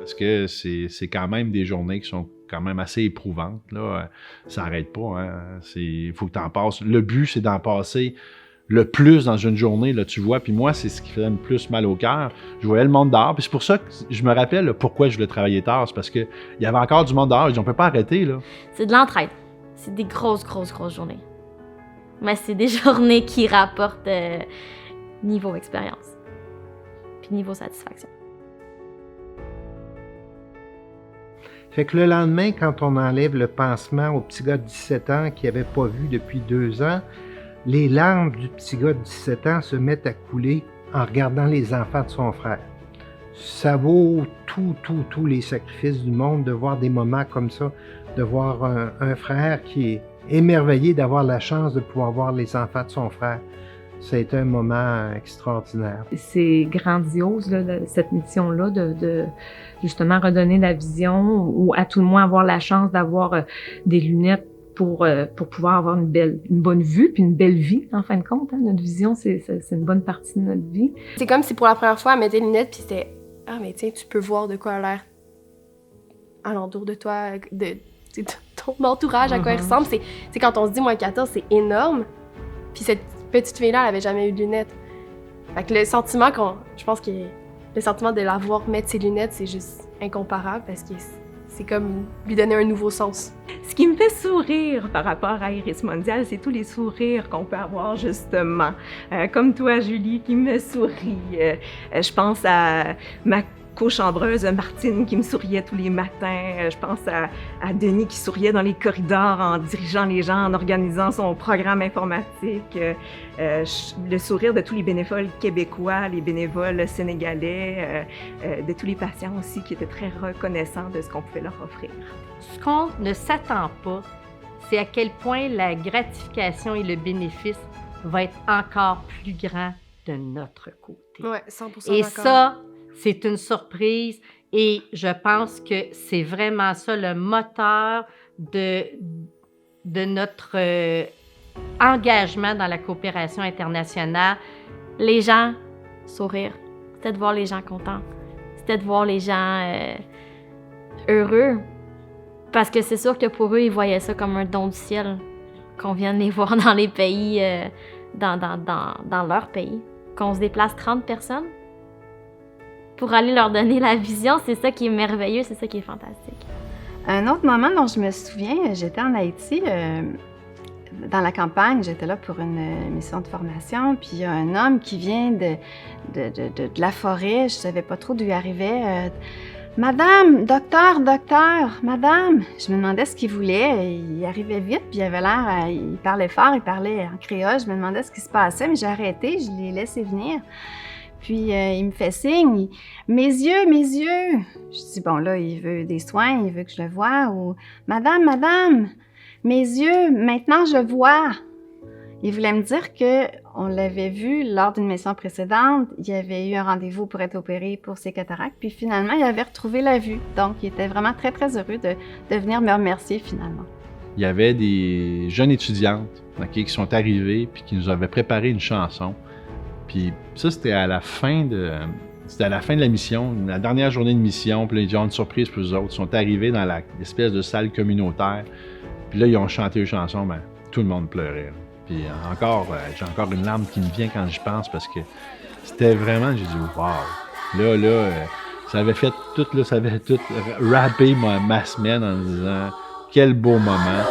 parce que c'est quand même des journées qui sont quand même assez éprouvantes, là. Ça n'arrête pas, hein. Il faut que tu en passes. Le but, c'est d'en passer le plus dans une journée, là, tu vois. Puis moi, c'est ce qui faisait le plus mal au cœur. Je voyais le monde dehors. Puis c'est pour ça que je me rappelle pourquoi je voulais travailler tard. C'est parce qu'il y avait encore du monde dehors. Je dis, on peut pas arrêter, là. C'est de l'entraide. C'est des grosses journées. Mais c'est des journées qui rapportent niveau expérience. Puis niveau satisfaction. Fait que le lendemain, quand on enlève le pansement au petit gars de 17 ans qui n'avait pas vu depuis 2 ans, les larmes du petit gars de 17 ans se mettent à couler en regardant les enfants de son frère. Ça vaut tous les sacrifices du monde de voir des moments comme ça, de voir un frère qui est émerveillé d'avoir la chance de pouvoir voir les enfants de son frère. Ça a été un moment extraordinaire. C'est grandiose, là, cette mission-là, de justement redonner la vision ou à tout le moins avoir la chance d'avoir des lunettes pour pouvoir avoir une bonne vue puis une belle vie, en fin de compte. Hein. Notre vision, c'est une bonne partie de notre vie. C'est comme si pour la première fois, elle mettait les lunettes puis c'était « Ah, mais tiens, tu peux voir de quoi a l'air alentour de toi, ton entourage, à quoi il ressemble. » C'est quand on se dit « Moins 14, c'est énorme. » Puis cette petite fille-là, elle avait jamais eu de lunettes. Fait que le sentiment je pense que le sentiment de la voir mettre ses lunettes, c'est juste incomparable parce que c'est comme lui donner un nouveau sens. Ce qui me fait sourire par rapport à Iris Mondial, c'est tous les sourires qu'on peut avoir justement. Comme toi, Julie, qui me sourit. Je pense à ma co-chambreuse Martine qui me souriait tous les matins. Je pense à Denis qui souriait dans les corridors en dirigeant les gens, en organisant son programme informatique. Le sourire de tous les bénévoles québécois, les bénévoles sénégalais, de tous les patients aussi qui étaient très reconnaissants de ce qu'on pouvait leur offrir. Ce qu'on ne s'attend pas, c'est à quel point la gratification et le bénéfice va être encore plus grand de notre côté. Ouais, 100% Et d'accord. ça, c'est une surprise et je pense que c'est vraiment ça le moteur de notre engagement dans la coopération internationale. Les gens sourire, c'était de voir les gens contents, c'était de voir les gens heureux. Parce que c'est sûr que pour eux, ils voyaient ça comme un don du ciel, qu'on vienne les voir dans les pays, dans leur pays, qu'on se déplace 30 personnes pour aller leur donner la vision. C'est ça qui est merveilleux, c'est ça qui est fantastique. Un autre moment dont je me souviens, j'étais en Haïti, dans la campagne, j'étais là pour une mission de formation, puis il y a un homme qui vient de la forêt, je savais pas trop d'où il arrivait. Madame, docteur, madame. Je me demandais ce qu'il voulait. Il arrivait vite, puis il avait l'air, il parlait fort, il parlait en créole. Je me demandais ce qui se passait, mais j'ai arrêté, je l'ai laissé venir. Puis il me fait signe, mes yeux. Je dis, bon là, il veut des soins, il veut que je le voie. Ou, madame, mes yeux, maintenant je vois. Il voulait me dire qu'on l'avait vu lors d'une mission précédente, il avait eu un rendez-vous pour être opéré pour ses cataractes, puis finalement, il avait retrouvé la vue. Donc, il était vraiment très, très heureux de venir me remercier finalement. Il y avait des jeunes étudiantes qui sont arrivées puis qui nous avaient préparé une chanson. Puis ça, c'était à la fin de la mission, la dernière journée de mission. Puis là, ils ont une surprise pour eux autres. Ils sont arrivés dans l'espèce de salle communautaire. Puis là, ils ont chanté une chanson, ben, tout le monde pleurait. Là. Puis j'ai encore une larme qui me vient quand j'y pense parce que c'était vraiment, j'ai dit wow. Là, ça avait tout rappé ma semaine en disant quel beau moment.